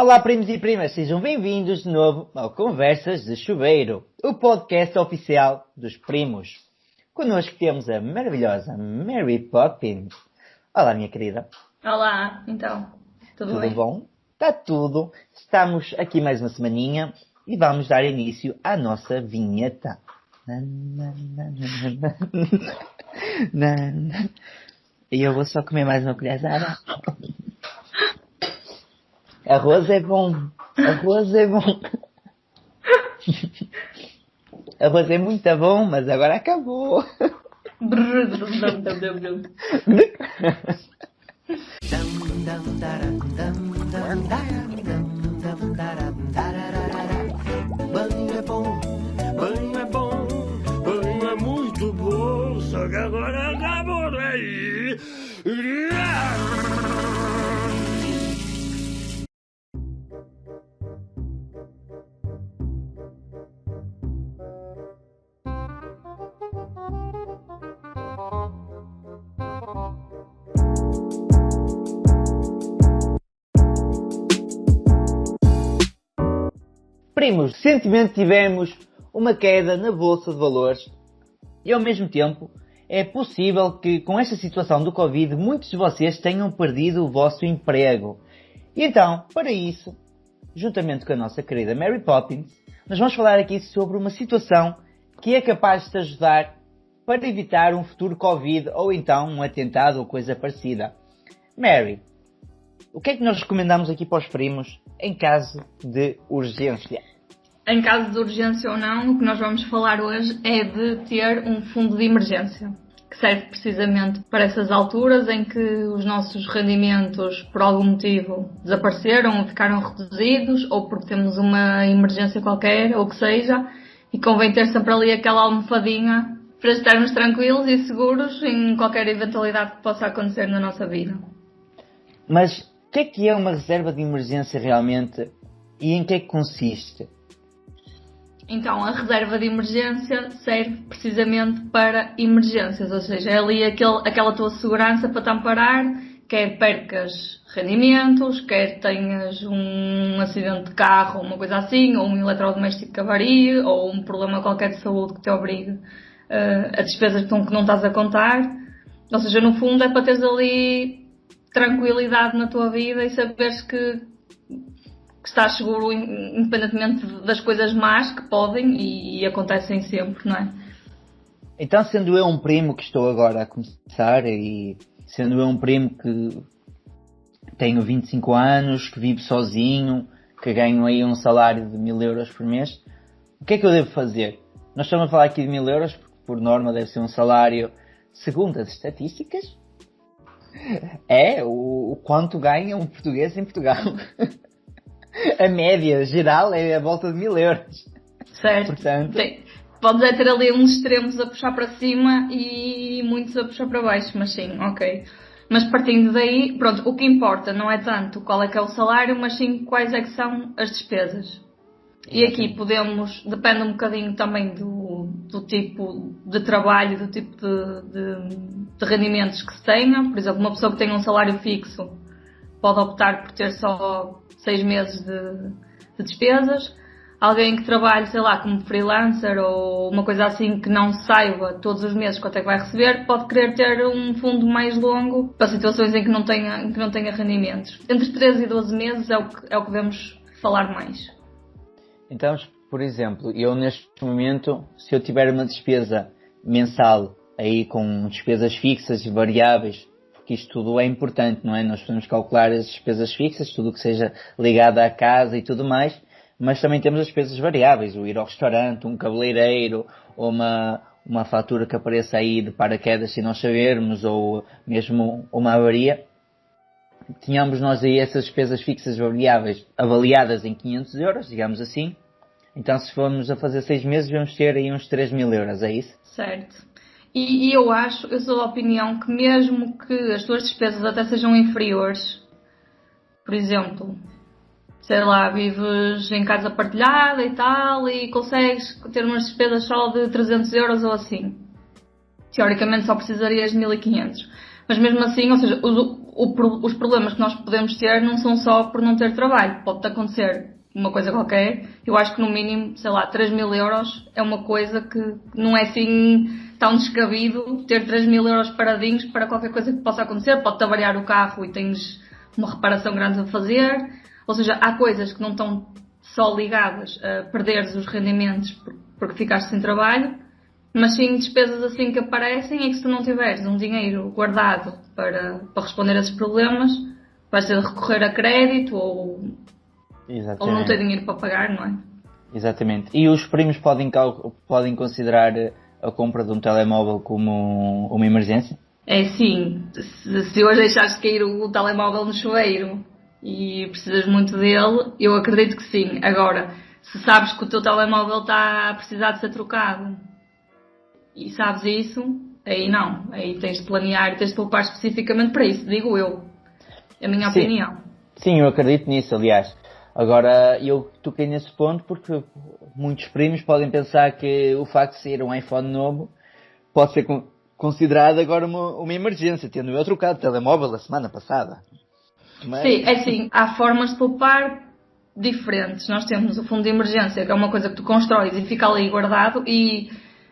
Olá, primos e primas, sejam bem-vindos de novo ao Conversas de Chuveiro, o podcast oficial dos primos. Connosco temos a maravilhosa Mary Poppins. Olá, minha querida. Olá, então, tudo bem? Tudo bom? Está tudo. Estamos aqui mais uma semaninha e vamos dar início à nossa vinheta. E eu vou só comer mais uma colherzada. Arroz é bom. Arroz é bom. Arroz é muito bom, mas agora acabou. Banho é bom, banho é muito bom, só que agora acabou, aí. Primos, recentemente tivemos uma queda na Bolsa de Valores e ao mesmo tempo é possível que com esta situação do Covid muitos de vocês tenham perdido o vosso emprego. E então, para isso, juntamente com a nossa querida Mary Poppins, nós vamos falar aqui sobre uma situação que é capaz de te ajudar para evitar um futuro Covid ou então um atentado ou coisa parecida. Mary, o que é que nós recomendamos aqui para os primos em caso de urgência? Em caso de urgência ou não, o que nós vamos falar hoje é de ter um fundo de emergência, que serve precisamente para essas alturas em que os nossos rendimentos, por algum motivo, desapareceram ou ficaram reduzidos, ou porque temos uma emergência qualquer, ou que seja, e convém ter sempre ali aquela almofadinha para estarmos tranquilos e seguros em qualquer eventualidade que possa acontecer na nossa vida. Mas o que é uma reserva de emergência realmente e em que é que consiste? Então, a reserva de emergência serve precisamente para emergências, ou seja, é ali aquela tua segurança para te amparar, quer percas rendimentos, quer tenhas um acidente de carro, uma coisa assim, ou um eletrodoméstico que avarie, ou um problema qualquer de saúde que te obrigue a despesas que não estás a contar. Ou seja, no fundo é para teres ali tranquilidade na tua vida e saberes que estás seguro independentemente das coisas más que podem e acontecem sempre, não é? Então, sendo eu um primo que estou agora a começar e sendo eu um primo que tenho 25 anos, que vive sozinho, que ganho aí um salário de 1000 euros por mês, o que é que eu devo fazer? Nós estamos a falar aqui de 1000 euros, porque por norma deve ser um salário, segundo as estatísticas, é o quanto ganha um português em Portugal. A média geral é a volta de 1000 euros. Certo. Portanto, podes ter ali uns extremos a puxar para cima e muitos a puxar para baixo, mas sim, ok. Mas partindo daí, pronto, o que importa não é tanto qual é que é o salário, mas sim quais é que são as despesas. E aqui depende um bocadinho também do tipo de trabalho, do tipo de rendimentos que se tenha. Por exemplo, uma pessoa que tenha um salário fixo pode optar por ter só 6 meses de despesas. Alguém que trabalhe, sei lá, como freelancer ou uma coisa assim que não saiba todos os meses quanto é que vai receber, pode querer ter um fundo mais longo para situações em que não tenha rendimentos. Entre 13 e 12 meses é o que devemos falar mais. Então, por exemplo, eu neste momento, se eu tiver uma despesa mensal aí com despesas fixas e variáveis, porque isto tudo é importante, não é? Nós podemos calcular as despesas fixas, tudo o que seja ligado à casa e tudo mais, mas também temos as despesas variáveis, o ir ao restaurante, um cabeleireiro, ou uma fatura que apareça aí de paraquedas sem nós sabermos, ou mesmo uma avaria. Tínhamos nós aí essas despesas fixas variáveis avaliadas em 500 euros, digamos assim. Então, se formos a fazer 6 meses, vamos ter aí uns 3000 euros, é isso? Certo. E eu sou da opinião que mesmo que as tuas despesas até sejam inferiores, por exemplo, sei lá, vives em casa partilhada e tal, e consegues ter umas despesas só de 300 euros ou assim. Teoricamente só precisarias de 1500. Mas mesmo assim, ou seja, os problemas que nós podemos ter não são só por não ter trabalho. Pode-te acontecer uma coisa qualquer. Eu acho que no mínimo, sei lá, 3.000 € é uma coisa que não é assim tão descabido ter 3.000 € paradinhos para qualquer coisa que possa acontecer. Pode-te avariar o carro e tens uma reparação grande a fazer. Ou seja, há coisas que não estão só ligadas a perderes os rendimentos porque ficaste sem trabalho, mas sim despesas assim que aparecem e que se tu não tiveres um dinheiro guardado para responder a esses problemas, vais ter de recorrer a crédito ou não ter dinheiro para pagar, não é? Exatamente. E os primos podem considerar a compra de um telemóvel como uma emergência? É sim. Se hoje deixares de cair o telemóvel no chuveiro e precisas muito dele, eu acredito que sim. Agora, se sabes que o teu telemóvel está a precisar de ser trocado e sabes isso, aí não. Aí tens de planear e tens de poupar especificamente para isso, digo eu. É a minha opinião. Sim, eu acredito nisso, aliás. Agora, eu toquei nesse ponto porque muitos primos podem pensar que o facto de ser um iPhone novo pode ser considerado agora uma emergência, tendo eu trocado de telemóvel a semana passada. Mas... Sim, é assim, há formas de poupar diferentes. Nós temos o fundo de emergência, que é uma coisa que tu constróis e fica ali guardado e,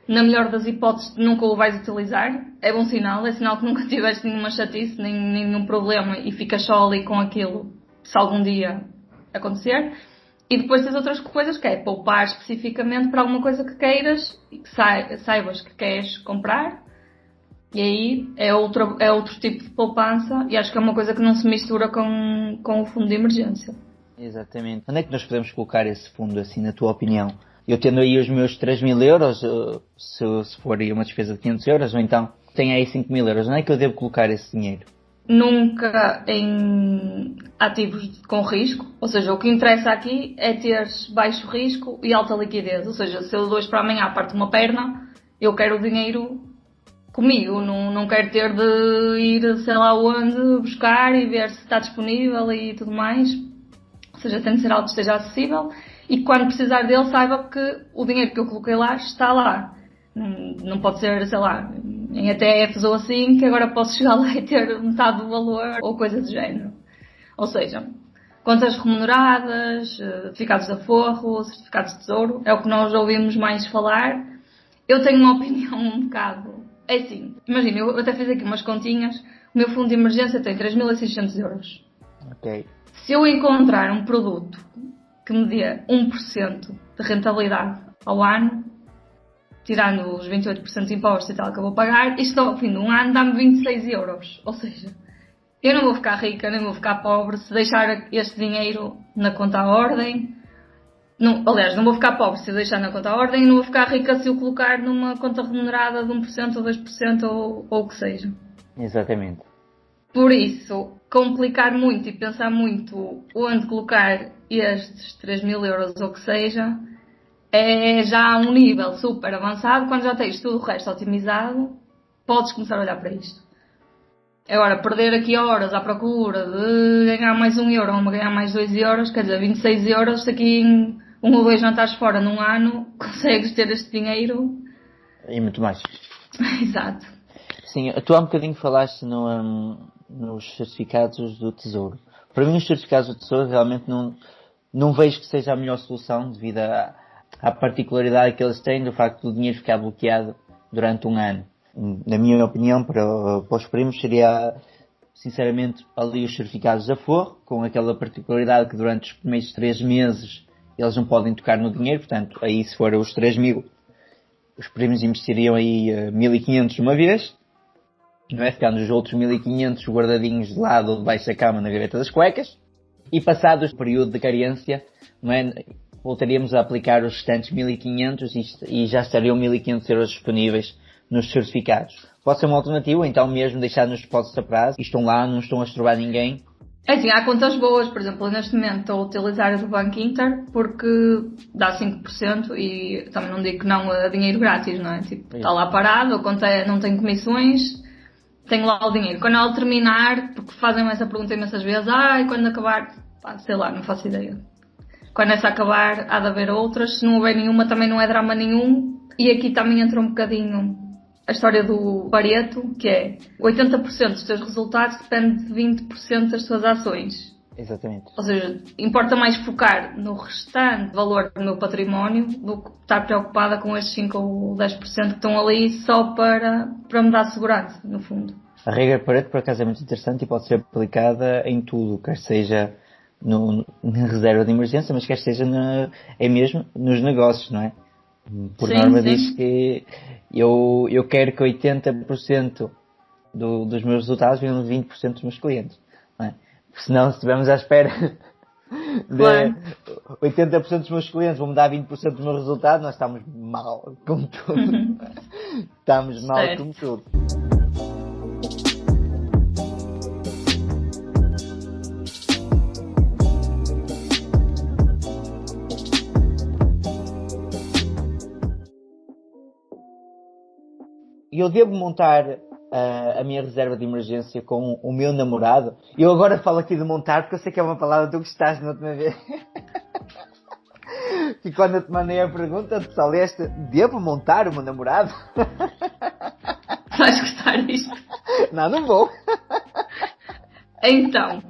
na melhor das hipóteses, nunca o vais utilizar. É bom sinal, é sinal que nunca tiveste nenhuma chatice, nem nenhum problema e ficas só ali com aquilo, se algum dia acontecer. E depois tens outras coisas que é poupar especificamente para alguma coisa que queiras e que saibas que queres comprar. E aí é outro tipo de poupança e acho que é uma coisa que não se mistura com o fundo de emergência. Exatamente. Onde é que nós podemos colocar esse fundo, assim, na tua opinião? Eu tendo aí os meus 3.000 €, se for aí uma despesa de 500 €, ou então tenho aí 5.000 €, onde é que eu devo colocar esse dinheiro? Nunca em ativos com risco, ou seja, o que interessa aqui é ter baixo risco e alta liquidez, ou seja, se eu de hoje para amanhã parto uma perna, eu quero o dinheiro comigo, não quero ter de ir sei lá onde buscar e ver se está disponível e tudo mais, ou seja, tem de ser algo que esteja acessível e quando precisar dele saiba que o dinheiro que eu coloquei lá está lá. Não pode ser, sei lá, em ETFs ou assim, que agora posso chegar lá e ter metade do valor ou coisa do género. Ou seja, contas remuneradas, certificados de aforro, certificados de tesouro, é o que nós ouvimos mais falar. Eu tenho uma opinião um bocado... É assim, imagina, eu até fiz aqui umas continhas, o meu fundo de emergência tem 3.600 €. Ok. Se eu encontrar um produto que me dê 1% de rentabilidade ao ano, tirando os 28% de impostos e tal que eu vou pagar, isto ao fim de um ano dá-me 26 €. Ou seja, eu não vou ficar rica, nem vou ficar pobre se deixar este dinheiro na conta à ordem. Aliás, não vou ficar pobre se eu deixar na conta à ordem e não vou ficar rica se eu colocar numa conta remunerada de 1% ou 2% ou o que seja. Exatamente. Por isso, complicar muito e pensar muito onde colocar estes 3.000 € ou o que seja, é já um nível super avançado. Quando já tens tudo o resto otimizado, podes começar a olhar para isto. Agora, perder aqui horas à procura de ganhar mais 1 € ou ganhar mais 2 €, quer dizer, 26 €, daqui em 1 ou 2 jantares fora num ano, consegues ter este dinheiro. E muito mais. Exato. Sim, tu há um bocadinho falaste nos certificados do Tesouro. Para mim os certificados do Tesouro realmente não vejo que seja a melhor solução devido à particularidade que eles têm do facto do dinheiro ficar bloqueado durante um ano. Na minha opinião, para os primos seria sinceramente ali os certificados de aforro, com aquela particularidade que durante os primeiros 3 meses eles não podem tocar no dinheiro, portanto aí se for os 3.000, os primos investiriam aí 1.500 de uma vez, não é? Ficando os outros 1.500 guardadinhos de lado ou debaixo da cama na gaveta das cuecas, e passado o período de carência, não é? Voltaríamos a aplicar os restantes 1.500 e já estariam 1.500 € disponíveis nos certificados. Pode ser uma alternativa, então mesmo deixar nos depósitos a prazo, e estão lá, não estão a estrobar ninguém. É assim, há contas boas, por exemplo, neste momento estou a utilizar a do Banco Inter porque dá 5% e também não digo que não a dinheiro grátis, não é? Tipo, está lá parado, a conta não tem comissões, tenho lá o dinheiro. Quando ela terminar, porque fazem essa pergunta imensas vezes, quando acabar, sei lá, não faço ideia. Quando essa acabar, há de haver outras, se não houver nenhuma também não é drama nenhum, e aqui também entra um bocadinho a história do Pareto, que é 80% dos teus resultados depende de 20% das tuas ações. Exatamente. Ou seja, importa mais focar no restante valor do meu património do que estar preocupada com estes 5 ou 10% que estão ali só para me dar segurança, no fundo. A regra Pareto, por acaso, é muito interessante e pode ser aplicada em tudo, quer seja na reserva de emergência, mas quer seja é mesmo nos negócios, não é? Por norma diz que eu quero que 80% dos meus resultados venham de 20% dos meus clientes, não é? Porque senão, se estivermos à espera de 80% dos meus clientes vão me dar 20% do meu resultado, nós estamos mal com tudo. Estamos mal com tudo. E eu devo montar a minha reserva de emergência com o meu namorado. E eu agora falo aqui de montar porque eu sei que é uma palavra que tu gostaste na última vez. E quando eu te mandei a pergunta, tu só leste: devo montar o meu namorado? Vais gostar disto? Não vou. Então,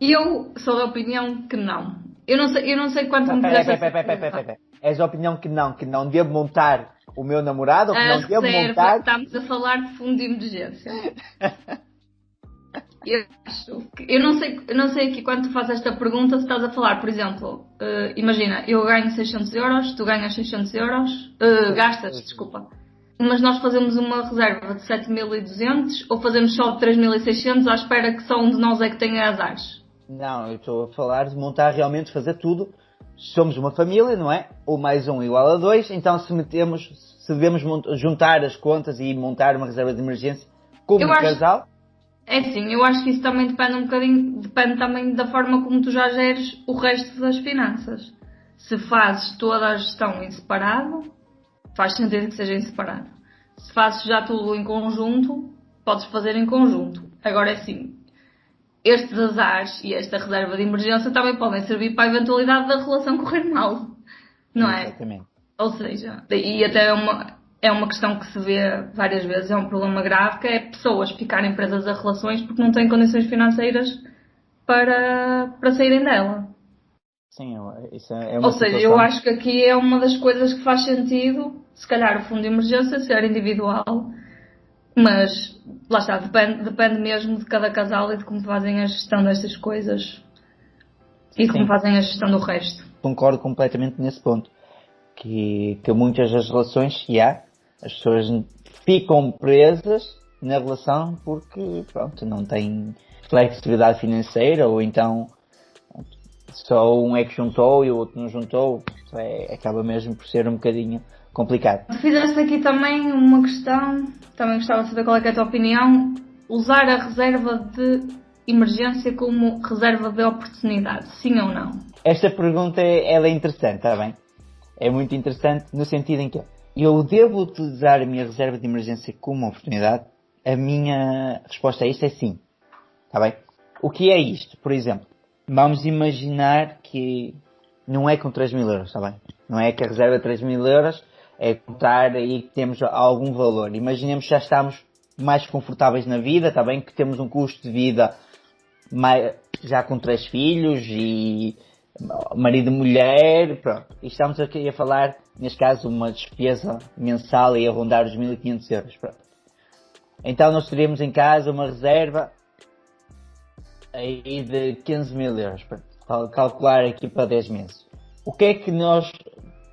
eu sou da opinião que não. Eu não sei quanto me Pera. És da opinião que não devo montar o meu namorado ou que não devo montar... Estamos a falar de fundo de emergência. Eu não sei aqui quando tu fazes esta pergunta se estás a falar, por exemplo, imagina, eu ganho 600 euros, tu ganhas 600 euros, gastas, desculpa. Mas nós fazemos uma reserva de 7.200 ou fazemos só de 3.600 à espera que só um de nós é que tenha azares? Não, eu estou a falar de montar realmente, fazer tudo. Somos uma família, não é? O mais um igual a 2, então se devemos juntar as contas e montar uma reserva de emergência como casal... É sim, eu acho que isso também depende também da forma como tu já geres o resto das finanças. Se fazes toda a gestão em separado, faz sentido que seja em separado. Se fazes já tudo em conjunto, podes fazer em conjunto. Agora é assim, estes azares e esta reserva de emergência também podem servir para a eventualidade da relação correr mal, não é? Exatamente. Ou seja, e até é uma questão que se vê várias vezes, é um problema grave, que é pessoas ficarem presas a relações porque não têm condições financeiras para saírem dela. Sim, isso é uma Ou seja, eu acho que aqui é uma das coisas que faz sentido, se calhar o fundo de emergência ser individual, mas lá está, depende mesmo de cada casal e de como fazem a gestão destas coisas e de como fazem a gestão do resto. Concordo completamente nesse ponto. Que muitas das relações, as pessoas ficam presas na relação porque, pronto, não têm flexibilidade financeira ou então só um é que juntou e o outro não juntou. Acaba mesmo por ser um bocadinho complicado. Tu fizeste aqui também uma questão, também gostava de saber qual é que é a tua opinião, usar a reserva de emergência como reserva de oportunidade, sim ou não? Esta pergunta ela é interessante, está bem? É muito interessante no sentido em que eu devo utilizar a minha reserva de emergência como uma oportunidade? A minha resposta a isto é sim. Está bem? O que é isto? Por exemplo, vamos imaginar que não é com 3.000 euros, está bem? Não é que a reserva de 3.000 euros é contar aí que temos algum valor. Imaginemos que já estamos mais confortáveis na vida, está bem? Que temos um custo de vida já com 3 filhos e marido e mulher, pronto. E estamos aqui a falar, neste caso, uma despesa mensal e a rondar os 1.500 euros, pronto. Então nós teríamos em casa uma reserva aí de 15.000 euros, para calcular aqui para 10 meses. O que é que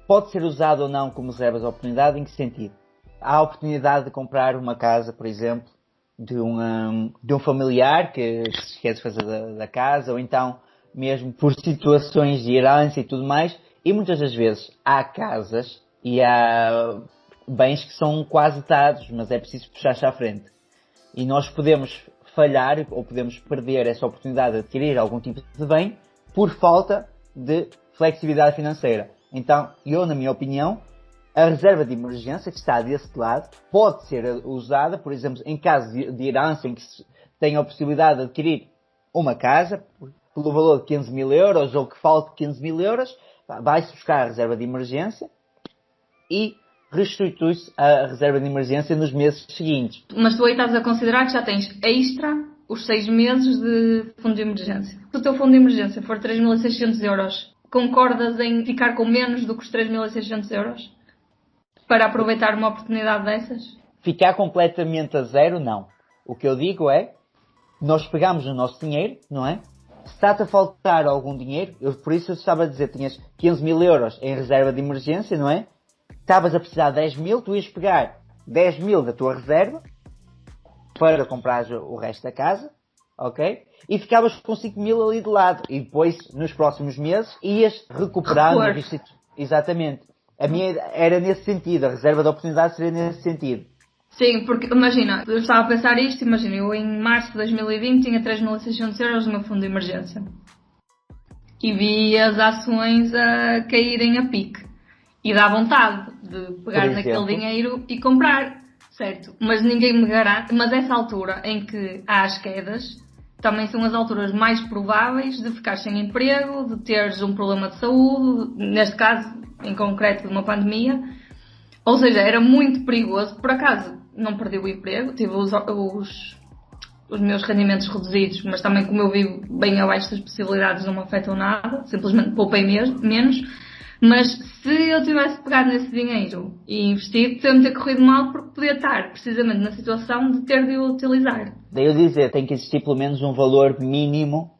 pode ser usado ou não como reserva de oportunidade? Em que sentido? Há a oportunidade de comprar uma casa, por exemplo, de um familiar que se esquece de fazer da casa, ou então mesmo por situações de herança e tudo mais, e muitas das vezes há casas e há bens que são quase dados, mas é preciso puxar-se à frente. E nós podemos falhar ou podemos perder essa oportunidade de adquirir algum tipo de bem por falta de flexibilidade financeira. Então, na minha opinião, a reserva de emergência que está desse lado pode ser usada, por exemplo, em caso de herança em que se tem a possibilidade de adquirir uma casa pelo valor de 15.000 euros ou que falte 15.000 euros, vai-se buscar a reserva de emergência e restitui-se a reserva de emergência nos meses seguintes. Mas tu aí estás a considerar que já tens extra os 6 meses de fundo de emergência. Se o teu fundo de emergência for 3.600 euros, concordas em ficar com menos do que os 3.600 euros? Para aproveitar uma oportunidade dessas? Ficar completamente a zero, não. O que eu digo é, nós pegamos o nosso dinheiro, não é? Se está-te a faltar algum dinheiro, por isso eu estava a dizer, tinhas 15.000 euros em reserva de emergência, não é? Estavas a precisar de 10.000, tu ias pegar 10.000 da tua reserva para comprar o resto da casa, ok? E ficavas com 5.000 ali de lado. E depois, nos próximos meses, ias recuperar. Exatamente. A minha era nesse sentido. A reserva de oportunidade seria nesse sentido. Sim, porque imagina, eu estava a pensar isto, imagina, eu em março de 2020 tinha 3.600 euros no meu fundo de emergência. E vi as ações a caírem a pique. E dá vontade de pegar naquele dinheiro e comprar, certo? Mas ninguém me garante, mas essa altura em que há as quedas, também são as alturas mais prováveis de ficar sem emprego, de teres um problema de saúde, neste caso, em concreto, de uma pandemia. Ou seja, era muito perigoso. Por acaso, não perdi o emprego, tive os meus rendimentos reduzidos, mas também como eu vivo bem abaixo das possibilidades não me afetam nada, simplesmente poupei menos. Mas se eu tivesse pegado nesse dinheiro e investido, podia-me ter corrido mal porque podia estar precisamente na situação de ter de o utilizar. Daí eu dizer, tem que existir pelo menos um valor mínimo,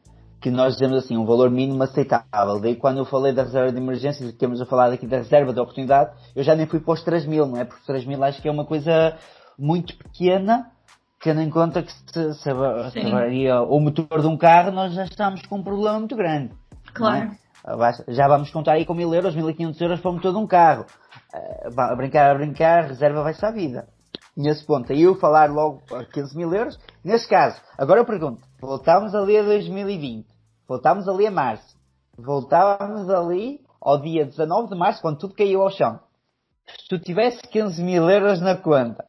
que nós dizemos assim, um valor mínimo aceitável. Daí quando eu falei da reserva de emergência, que temos a falar aqui da reserva de oportunidade, eu já nem fui para os 3.000, não é? Porque 3.000 acho que é uma coisa muito pequena, tendo em conta que se avaria o motor de um carro, nós já estamos com um problema muito grande. Claro. Já vamos contar aí com 1.000 euros, 1.500 euros para o motor de um carro. A brincar, a reserva vai-se à vida. Nesse ponto, aí eu falar logo a 15.000 euros. Neste caso, agora eu pergunto, voltámos ali a 2020, voltámos ali a março, voltámos ali ao dia 19 de março, quando tudo caiu ao chão. Se tu tivesse 15.000 euros na conta,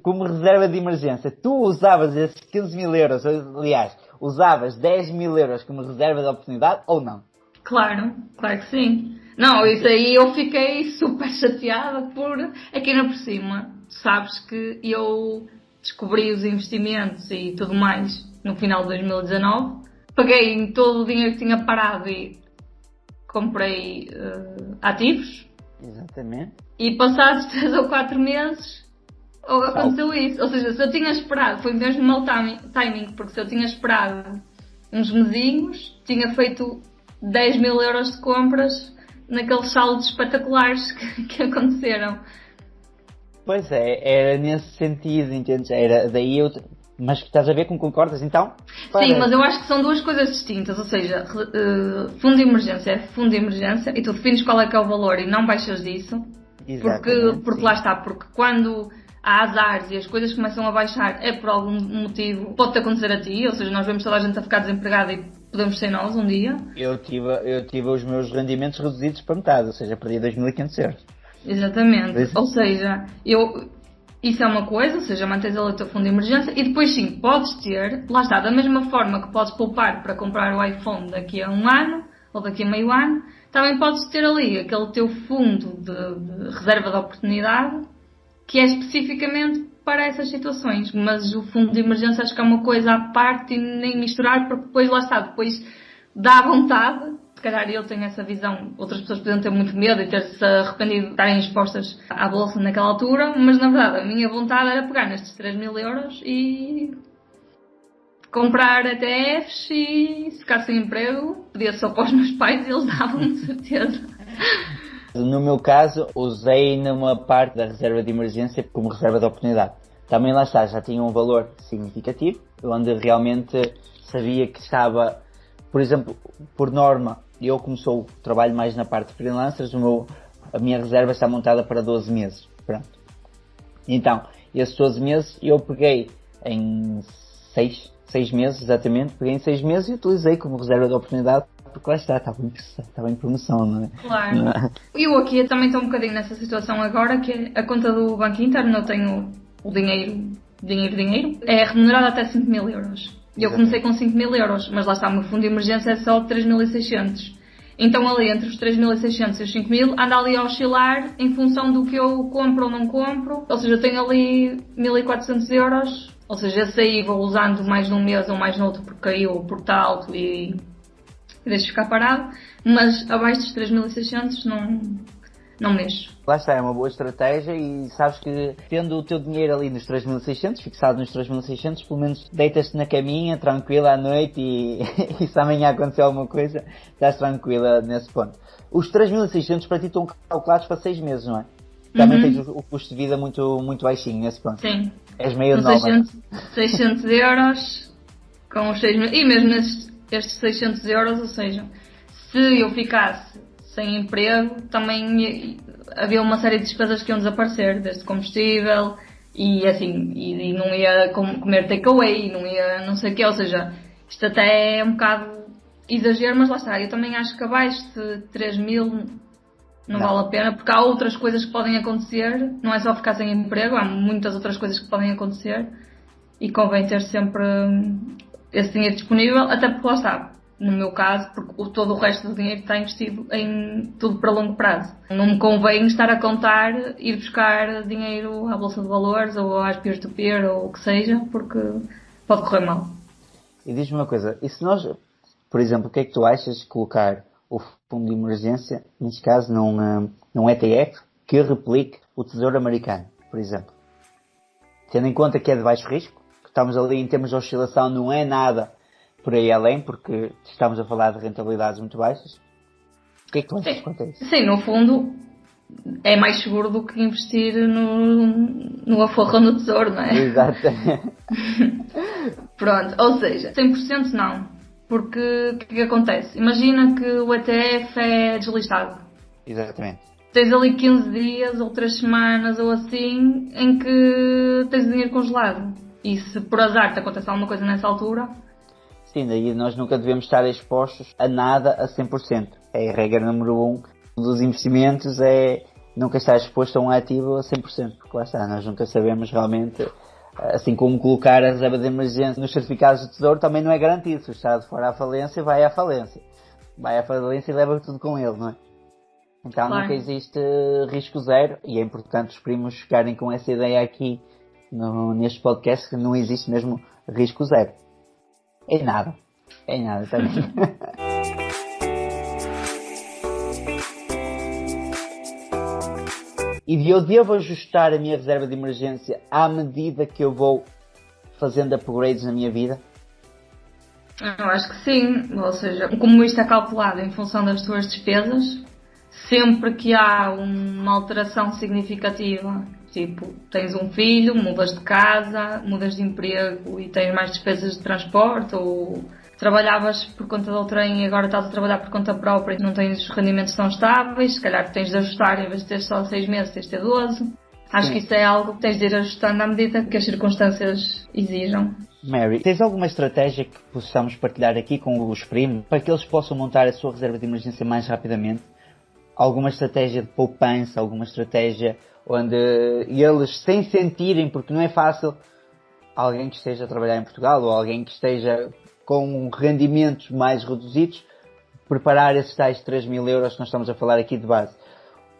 como reserva de emergência, tu usavas esses 15.000 euros, aliás, usavas 10.000 euros como reserva de oportunidade ou não? Claro que sim. Não, isso aí eu fiquei super chateada por, aqui na por cima, sabes que eu descobri os investimentos e tudo mais no final de 2019, paguei em todo o dinheiro que tinha parado e comprei ativos. Exatamente. E passados 3 ou 4 meses aconteceu isso. Ou seja, se eu tinha esperado, foi mesmo mau timing, porque se eu tinha esperado uns mesinhos, tinha feito 10.000 euros de compras naqueles saldos espetaculares que aconteceram. Pois é, era nesse sentido, entendes? Era daí eu... Mas que estás a ver como concordas, então? Sim, mas eu acho que são duas coisas distintas, ou seja, fundo de emergência é fundo de emergência e tu defines qual é que é o valor e não baixas disso. Porque lá está, porque quando há azares e as coisas começam a baixar é por algum motivo, pode-te acontecer a ti, ou seja, nós vemos toda a gente a ficar desempregada e podemos ser nós um dia. Eu tive os meus rendimentos reduzidos para metade, ou seja, perdi 2.500 euros. Exatamente, ou seja, isso é uma coisa, ou seja, mantens ali o teu fundo de emergência e depois sim, podes ter, lá está, da mesma forma que podes poupar para comprar o iPhone daqui a um ano ou daqui a meio ano, também podes ter ali aquele teu fundo de reserva de oportunidade que é especificamente para essas situações, mas o fundo de emergência acho que é uma coisa à parte e nem misturar, porque depois lá está, depois dá vontade. Se calhar eu tenho essa visão, outras pessoas podem ter muito medo e ter-se arrependido de estarem expostas à bolsa naquela altura, mas na verdade a minha vontade era pegar nestes 3.000 euros e comprar ETFs e se ficar sem emprego, pedia só para os meus pais e eles davam de certeza. No meu caso, usei numa parte da reserva de emergência como reserva de oportunidade. Também lá está, já tinha um valor significativo, onde realmente sabia que estava, por exemplo, por norma, eu como trabalho mais na parte de freelancers, a minha reserva está montada para 12 meses. Pronto. Então, esses 12 meses eu peguei em 6 meses, exatamente, peguei em 6 meses e utilizei como reserva de oportunidade, porque lá estava em promoção, não é? Claro. Não é? Eu aqui também estou um bocadinho nessa situação agora, que é a conta do Banco Inter, eu tenho o dinheiro, é remunerado até 5.000 euros. Eu comecei com 5.000 euros, mas lá está, o meu fundo de emergência é só 3.600. Então ali entre os 3.600 e os 5.000 anda ali a oscilar em função do que eu compro ou não compro. Ou seja, eu tenho ali 1.400 euros. Ou seja, esse aí vou usando mais num mês ou mais noutro porque caiu ou porque está alto e deixo ficar parado. Mas abaixo dos 3.600 não mexo. Lá está, é uma boa estratégia e sabes que tendo o teu dinheiro ali nos 3.600, fixado nos 3.600, pelo menos deitas-te na caminha, tranquila à noite e, e se amanhã acontecer alguma coisa, estás tranquila nesse ponto. Os 3.600 para ti estão calculados para 6 meses, não é? Também tens o custo de vida muito, muito baixinho nesse ponto. Sim. És meio Com nova. 600 euros com os 6 meses. E mesmo estes 600 euros, ou seja, se eu ficasse sem emprego, também havia uma série de despesas que iam desaparecer, desde combustível e assim, e não ia comer takeaway, não ia não sei o quê, ou seja, isto até é um bocado exagero, mas lá está, eu também acho que abaixo de 3.000 não vale a pena, porque há outras coisas que podem acontecer, não é só ficar sem emprego, há muitas outras coisas que podem acontecer e convém ter sempre esse dinheiro disponível, até porque lá está, no meu caso, porque todo o resto do dinheiro está investido em tudo para longo prazo. Não me convém estar a contar, ir buscar dinheiro à Bolsa de Valores ou às peer-to-peer ou o que seja, porque pode correr mal. E diz-me uma coisa, e se nós, por exemplo, o que é que tu achas de colocar o fundo de emergência, neste caso num ETF, que replique o Tesouro Americano, por exemplo? Tendo em conta que é de baixo risco, que estamos ali em termos de oscilação, não é nada por aí além, porque estamos a falar de rentabilidades muito baixas. O que é que tu achas quanto a isso? Sim, no fundo é mais seguro do que investir no aforro no tesouro, não é? Exato. Pronto, ou seja, 100% não. Porque o que acontece? Imagina que o ETF é deslistado. Exatamente. Tens ali 15 dias ou 3 semanas ou assim em que tens o dinheiro congelado. E se por azar te acontece alguma coisa nessa altura... Sim, daí nós nunca devemos estar expostos a nada a 100%. É a regra número 1 dos investimentos, é nunca estar exposto a um ativo a 100%. Porque lá está, nós nunca sabemos realmente, assim como colocar a reserva de emergência nos certificados de tesouro também não é garantido. Se o Estado for à falência, vai à falência. Vai à falência e leva tudo com ele, não é? Então Claro. Nunca existe risco zero e é importante os primos ficarem com essa ideia aqui neste podcast, que não existe mesmo risco zero. Em nada também. E eu devo ajustar a minha reserva de emergência à medida que eu vou fazendo upgrades na minha vida? Eu acho que sim, ou seja, como isto é calculado em função das tuas despesas, sempre que há uma alteração significativa, tipo, tens um filho, mudas de casa, mudas de emprego e tens mais despesas de transporte, ou trabalhavas por conta do trem e agora estás a trabalhar por conta própria e não tens rendimentos tão estáveis, se calhar tens de ajustar, em vez de ter só 6 meses, tens de ter 12. Acho Sim. que isso é algo que tens de ir ajustando à medida que as circunstâncias exijam. Mary, tens alguma estratégia que possamos partilhar aqui com os primos para que eles possam montar a sua reserva de emergência mais rapidamente? Alguma estratégia de poupança, alguma estratégia onde eles, sem sentirem, porque não é fácil, alguém que esteja a trabalhar em Portugal ou alguém que esteja com rendimentos mais reduzidos, preparar esses tais 3.000 euros que nós estamos a falar aqui de base.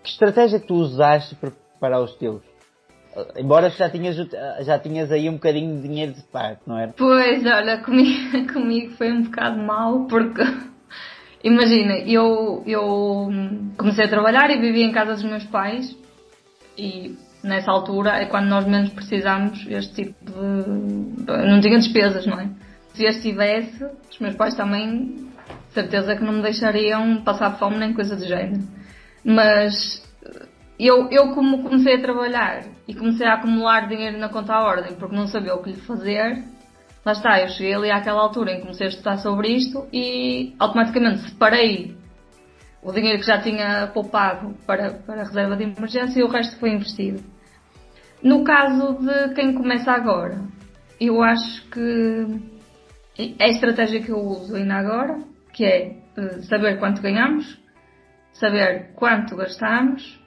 Que estratégia tu usaste para preparar os teus? Embora já tinhas aí um bocadinho de dinheiro de parte, não era? Pois, olha, comigo foi um bocado mal, porque imagina, eu comecei a trabalhar e vivia em casa dos meus pais e nessa altura é quando nós menos precisamos este tipo de... não tinha despesas, não é? Se eu estivesse, os meus pais também, certeza que não me deixariam passar fome nem coisa do género. Mas eu como comecei a trabalhar e comecei a acumular dinheiro na conta à ordem porque não sabia o que lhe fazer, lá está, eu cheguei ali àquela altura em que comecei a estudar sobre isto e automaticamente separei o dinheiro que já tinha poupado para a reserva de emergência e o resto foi investido. No caso de quem começa agora, eu acho que é a estratégia que eu uso ainda agora, que é saber quanto ganhamos, saber quanto gastamos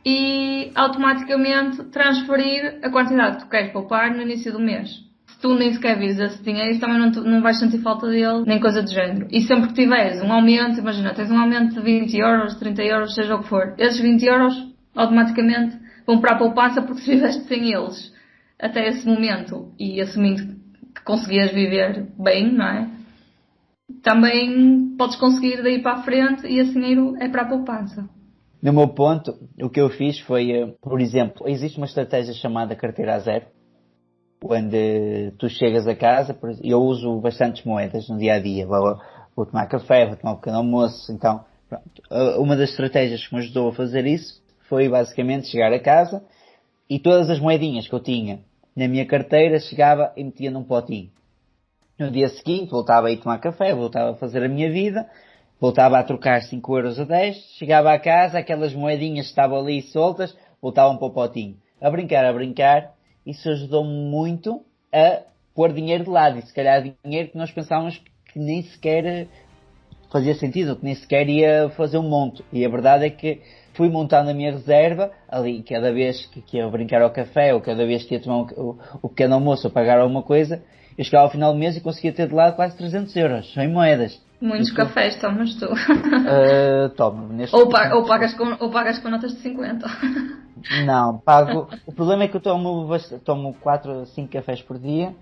e automaticamente transferir a quantidade que tu queres poupar no início do mês. Se tu nem sequer visas esse dinheiro, também não vais sentir falta dele, nem coisa do género. E sempre que tiveres um aumento, imagina, tens um aumento de 20 euros, 30 euros, seja o que for, esses 20 euros automaticamente vão para a poupança porque se viveste sem eles até esse momento e assumindo que conseguias viver bem, não é? Também podes conseguir daí para a frente e esse dinheiro é para a poupança. No meu ponto, o que eu fiz foi, por exemplo, existe uma estratégia chamada carteira a zero, onde tu chegas a casa, eu uso bastantes moedas no dia a dia, vou tomar café, vou tomar um pequeno almoço, então, pronto. Uma das estratégias que me ajudou a fazer isso foi basicamente chegar a casa e todas as moedinhas que eu tinha na minha carteira chegava e metia num potinho. No dia seguinte voltava a ir tomar café, voltava a fazer a minha vida, voltava a trocar 5 euros a 10, chegava a casa, aquelas moedinhas que estavam ali soltas, voltavam para o potinho. A brincar, isso ajudou-me muito a pôr dinheiro de lado, e se calhar dinheiro que nós pensávamos que nem sequer fazia sentido, que nem sequer ia fazer um monte. E a verdade é que fui montando a minha reserva, ali, cada vez que ia brincar ao café, ou cada vez que ia tomar o pequeno almoço, ou pagar alguma coisa, eu chegava ao final do mês e conseguia ter de lado quase 300 euros, só em moedas. Muitos cafés tomas tu. Tomo. Ou pagas com notas de 50. Não, pago. O problema é que eu tomo 4 ou 5 cafés por dia,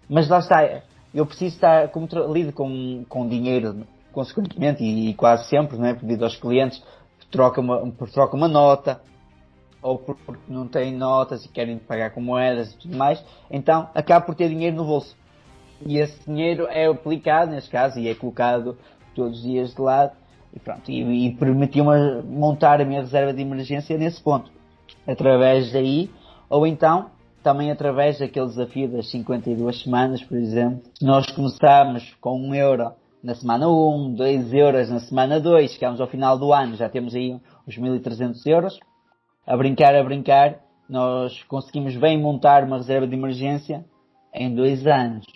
mas lá está, eu preciso estar, como lido com dinheiro consequentemente e quase sempre, não é, devido aos clientes, troca uma nota, ou porque não têm notas e querem pagar com moedas e tudo mais, então acabo por ter dinheiro no bolso. E esse dinheiro é aplicado, neste caso, e é colocado todos os dias de lado, e pronto, e permitiu-me montar a minha reserva de emergência nesse ponto. Através daí, ou então, também através daquele desafio das 52 semanas, por exemplo. Nós começámos com 1 euro na semana 1, 2 euros na semana 2, chegamos ao final do ano, já temos aí os 1.300 euros. A brincar, nós conseguimos bem montar uma reserva de emergência em 2 anos.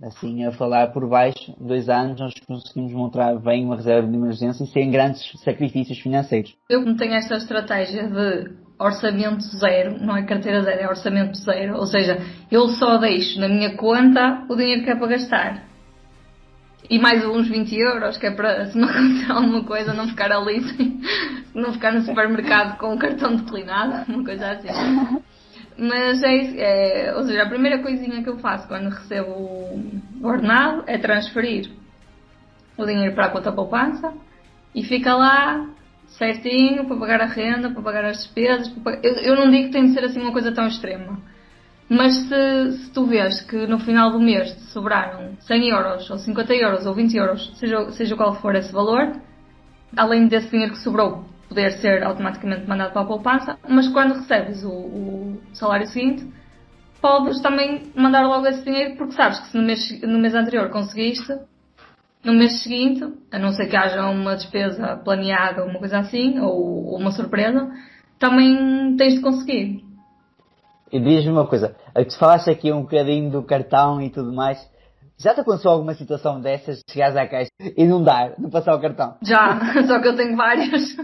Assim, a falar por baixo, 2 anos nós conseguimos montar bem uma reserva de emergência e sem grandes sacrifícios financeiros. Eu como tenho esta estratégia de orçamento zero, não é carteira zero, é orçamento zero, ou seja, eu só deixo na minha conta o dinheiro que é para gastar. E mais uns 20 euros, que é para, se não acontecer alguma coisa, não ficar ali, não ficar no supermercado com o cartão declinado, uma coisa assim. Mas é isso, ou seja, a primeira coisinha que eu faço quando recebo o ordenado é transferir o dinheiro para a conta poupança e fica lá certinho para pagar a renda, para pagar as despesas. Eu não digo que tem de ser assim uma coisa tão extrema, mas se tu vês que no final do mês te sobraram 100 euros ou 50 euros ou 20 euros, seja qual for esse valor, além desse dinheiro que sobrou poder ser automaticamente mandado para a poupança, mas quando recebes o salário seguinte, podes também mandar logo esse dinheiro, porque sabes que se no mês anterior conseguiste, no mês seguinte, a não ser que haja uma despesa planeada ou uma coisa assim, ou uma surpresa, também tens de conseguir. E diz-me uma coisa, tu falaste aqui um bocadinho do cartão e tudo mais. Já te aconteceu alguma situação dessas, de chegares à caixa e não passar o cartão? Já, só que eu tenho vários.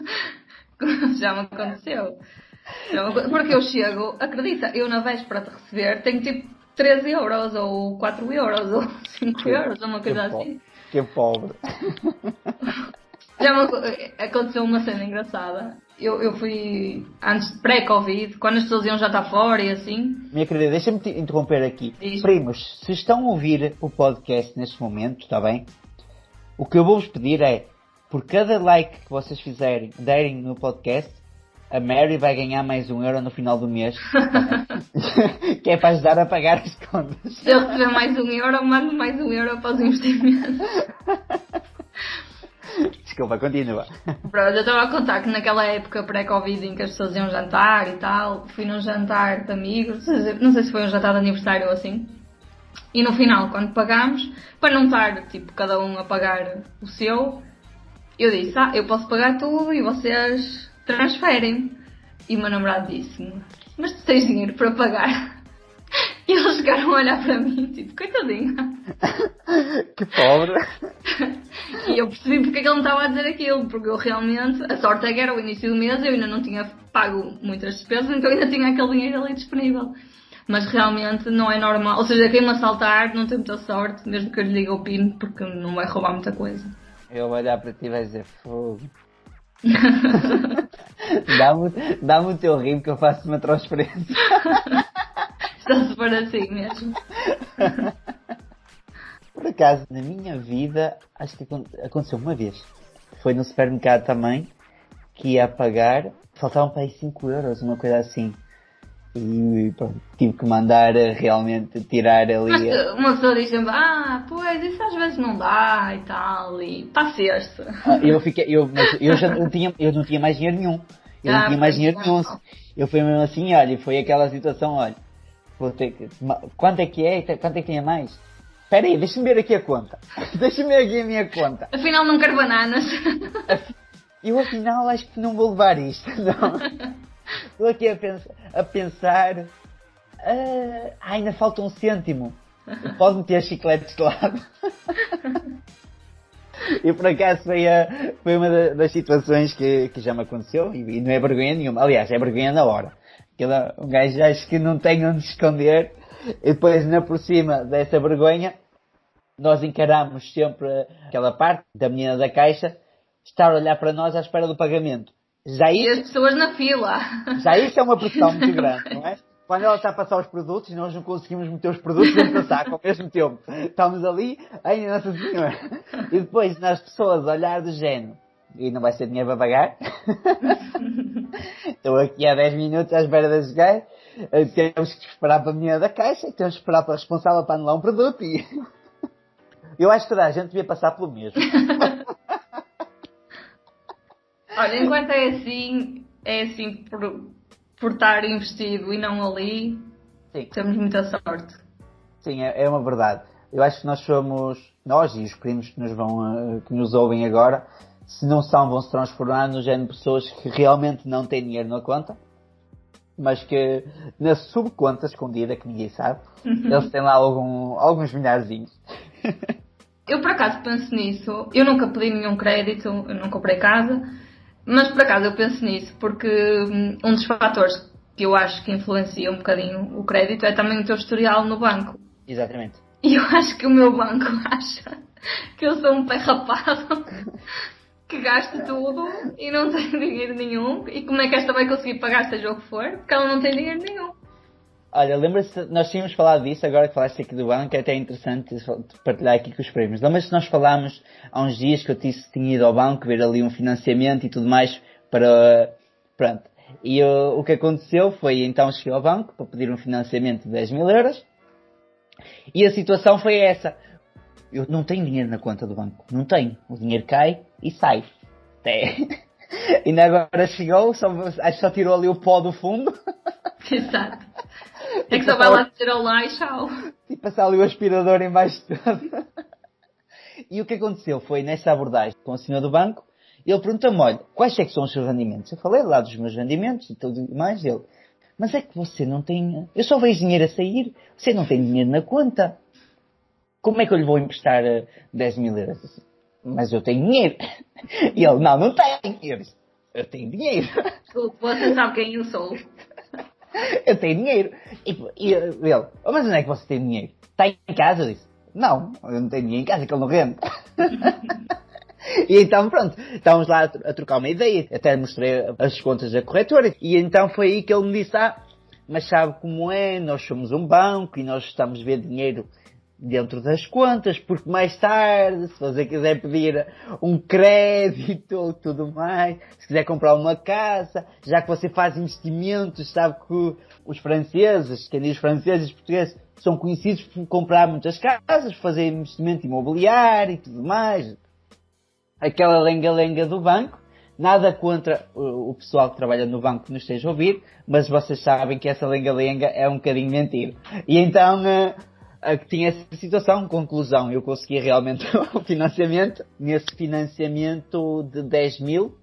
Já me aconteceu. Porque eu chego, acredita, eu na véspera de receber tenho tipo 13 euros, ou 4 euros, ou 5 euros, ou uma coisa assim. Que pobre. Já aconteceu uma cena engraçada. Eu fui antes, pré-Covid, quando as pessoas iam já estar fora e assim. Minha querida, deixa-me te interromper aqui. Diz. Primos, se estão a ouvir o podcast neste momento, está bem? O que eu vou-vos pedir é, por cada like que vocês derem no podcast, a Mary vai ganhar mais 1 euro no final do mês. Que é para ajudar a pagar as contas. Se eu receber mais 1 euro, mando mais 1 euro para os investimentos. Desculpa, continua. Pronto, eu estava a contar que naquela época pré-Covid em que as pessoas iam jantar e tal, fui num jantar de amigos, não sei se foi um jantar de aniversário ou assim, e no final, quando pagámos, para não estar tipo cada um a pagar o seu, eu disse, eu posso pagar tudo e vocês transferem. E o meu namorado disse-me, mas tu tens dinheiro para pagar? E eles ficaram a olhar para mim, tipo, coitadinha. Que pobre. E eu percebi porque é que ele me estava a dizer aquilo, porque eu realmente, a sorte é que era o início do mês, eu ainda não tinha pago muitas despesas, então ainda tinha aquele dinheiro ali disponível. Mas realmente não é normal. Ou seja, quem me assaltar não tem muita sorte, mesmo que eu lhe diga o PIN, porque não vai roubar muita coisa. Eu vou olhar para ti e vai dizer fogo. Dá-me o teu RIM que eu faço uma transferência. Está-se for assim mesmo. Por acaso, na minha vida, acho que aconteceu uma vez. Foi no supermercado também, que ia pagar, faltavam para aí 5 euros, uma coisa assim. E pronto, tive que mandar realmente tirar ali. Mas uma pessoa diz sempre, pois, isso às vezes não dá e tal, e está-se. Mas eu não tinha mais dinheiro nenhum. Eu não tinha mais dinheiro nenhum. Eu fui mesmo assim, olha, foi aquela situação, olha, vou ter que. Quanto é que é? Quanto é que tinha mais? Espera aí, deixa-me ver aqui a conta. Deixa-me ver aqui a minha conta. Afinal não quero bananas. Eu afinal acho que não vou levar isto, não. Estou aqui a pensar. Ainda falta um cêntimo. Pode meter chicletes de lado. E por acaso foi uma das situações que já me aconteceu e não é vergonha nenhuma. Aliás, é vergonha na hora. Um gajo acho que não tem onde se esconder. E depois, ainda por cima dessa vergonha, nós encaramos sempre aquela parte da menina da caixa estar a olhar para nós à espera do pagamento. E as pessoas na fila. Já isso é uma pressão muito grande, não é? Quando ela está a passar os produtos e nós não conseguimos meter os produtos dentro do saco ao mesmo tempo. Estamos ali, ai Nossa Senhora. E depois nas pessoas olhar do género. E não vai ser dinheiro para pagar. Estou aqui há 10 minutos à espera das gajos. Temos que esperar para a menina da caixa. Temos que esperar para a responsável para anular um produto. E eu acho que toda a gente devia passar pelo mesmo. Olha, enquanto é assim por estar investido e não ali, sim, temos muita sorte. Sim, é uma verdade. Eu acho que nós e os primos que nos ouvem agora, se não são, vão se transformar no género de pessoas que realmente não têm dinheiro na conta, mas que na subconta escondida, que ninguém sabe, eles têm lá alguns milharzinhos. Eu por acaso penso nisso. Eu nunca pedi nenhum crédito, eu não comprei casa. Mas por acaso eu penso nisso, porque um dos fatores que eu acho que influencia um bocadinho o crédito é também o teu historial no banco. Exatamente. E eu acho que o meu banco acha que eu sou um pé rapado, que gasta tudo e não tem dinheiro nenhum. E como é que esta vai conseguir pagar seja o que for? Porque ela não tem dinheiro nenhum. Olha, lembra-se, nós tínhamos falado disso, agora que falaste aqui do banco, é até interessante partilhar aqui com os prémios. Lembra-se que nós falámos há uns dias que eu tinha ido ao banco ver ali um financiamento e tudo mais para... Pronto. E o que aconteceu foi, então cheguei ao banco para pedir um financiamento de 10 mil euros e a situação foi essa. Eu não tenho dinheiro na conta do banco. Não tenho. O dinheiro cai e sai. Ainda agora chegou, acho que só tirou ali o pó do fundo. Exato. É que só vai lá tirar lá e tchau. E passar ali o aspirador em baixo de tudo. E o que aconteceu foi, nessa abordagem com o senhor do banco, ele perguntou-me, olha, quais é que são os seus rendimentos? Eu falei lá dos meus rendimentos e tudo mais. Ele, mas é que você não tem... Eu só vejo dinheiro a sair. Você não tem dinheiro na conta. Como é que eu lhe vou emprestar 10 mil euros? Mas eu tenho dinheiro. E ele, não tenho. Eu tenho dinheiro. Você sabe quem eu sou. Eu tenho dinheiro. E ele, mas onde é que você tem dinheiro? Está em casa? Eu disse, não, eu não tenho dinheiro em casa, que ele não rende. E então pronto, estávamos lá a trocar uma ideia, até mostrei as contas da corretora. E então foi aí que ele me disse, mas sabe como é, nós somos um banco e nós estamos a ver dinheiro dentro das contas, porque mais tarde, se você quiser pedir um crédito ou tudo mais, se quiser comprar uma casa, já que você faz investimentos, sabe que os franceses, quem diz os franceses e os portugueses, são conhecidos por comprar muitas casas, fazer investimento imobiliário e tudo mais. Aquela lenga-lenga do banco, nada contra o pessoal que trabalha no banco que nos esteja a ouvir, mas vocês sabem que essa lenga-lenga é um bocadinho mentira. E então... que tinha essa situação, conclusão, eu consegui realmente o financiamento. Nesse financiamento de 10 mil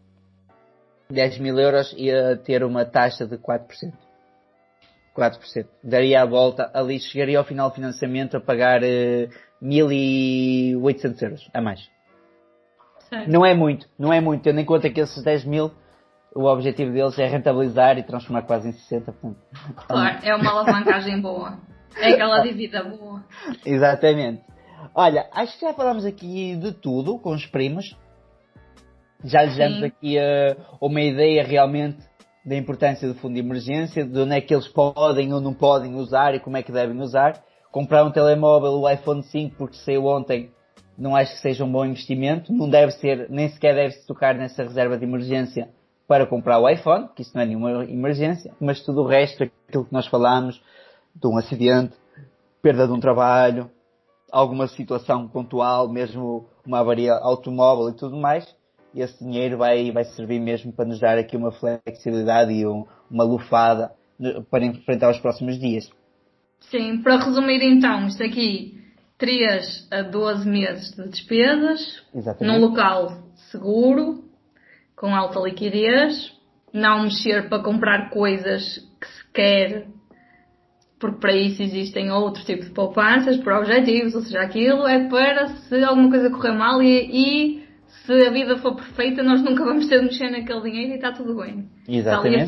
euros ia ter uma taxa de 4%. 4%. Daria a volta, ali chegaria ao final do financiamento a pagar 1.800 euros, a mais. Certo. Não é muito, tendo em conta que esses 10 mil o objetivo deles é rentabilizar e transformar quase em 60. Portanto, Claro, é uma alavancagem boa. É aquela dívida boa. Exatamente. Olha, acho que já falámos aqui de tudo com os primos. Já lhes damos aqui uma ideia realmente da importância do fundo de emergência, de onde é que eles podem ou não podem usar e como é que devem usar. Comprar um telemóvel, o iPhone 5, porque saiu ontem, não acho que seja um bom investimento. Não deve ser, nem sequer deve-se tocar nessa reserva de emergência para comprar o iPhone, que isso não é nenhuma emergência, mas tudo o resto, aquilo que nós falámos, de um acidente, perda de um trabalho, alguma situação pontual, mesmo uma avaria automóvel e tudo mais, esse dinheiro vai servir mesmo para nos dar aqui uma flexibilidade e uma lufada para enfrentar os próximos dias. Sim, para resumir então, isto aqui, 3 a 12 meses de despesas, Exatamente. num local seguro, com alta liquidez, não mexer para comprar coisas que se quer, porque para isso existem outro tipo de poupanças, por objetivos, ou seja, aquilo é para se alguma coisa correr mal e se a vida for perfeita, nós nunca vamos ter de mexer naquele dinheiro e está tudo bem. Exatamente.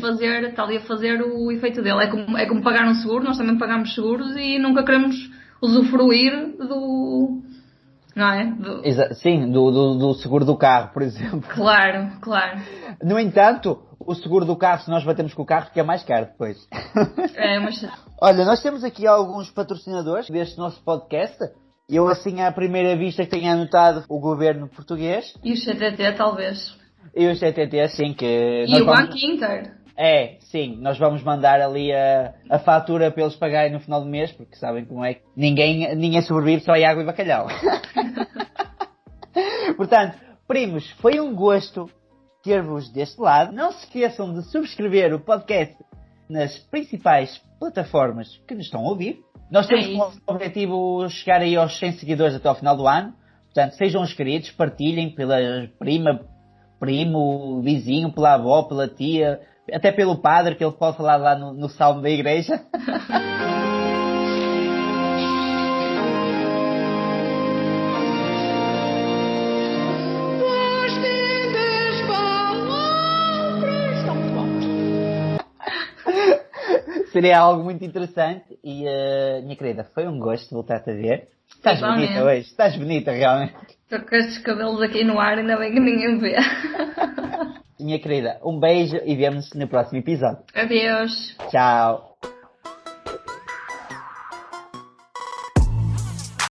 Está ali a fazer o efeito dele. É como pagar um seguro, nós também pagamos seguros e nunca queremos usufruir do... Não é? Sim, do seguro do carro, por exemplo. Claro. No entanto, o seguro do carro, se nós batemos com o carro, fica mais caro depois. Mas... Olha, nós temos aqui alguns patrocinadores deste nosso podcast. Eu, assim, à primeira vista, que tenho anotado o governo português. E o CTT, talvez. E o CTT, sim, que... E o Banco Inter. Sim, nós vamos mandar ali a fatura para eles pagarem no final do mês, porque sabem como é que ninguém sobrevive só em água e bacalhau. Portanto, primos, foi um gosto ter-vos deste lado. Não se esqueçam de subscrever o podcast nas principais plataformas que nos estão a ouvir. Nós temos como objetivo chegar aí aos 100 seguidores até ao final do ano. Portanto, sejam os queridos, partilhem pela primo, vizinho, pela avó, pela tia, até pelo padre, que ele pode falar lá no salmo da igreja. Seria algo muito interessante e, minha querida, foi um gosto voltar-te a ver. Estás bonita hoje, estás bonita realmente. Estou com estes cabelos aqui no ar, ainda bem que ninguém vê. Minha querida, um beijo e vemo-nos no próximo episódio. Adeus. Tchau.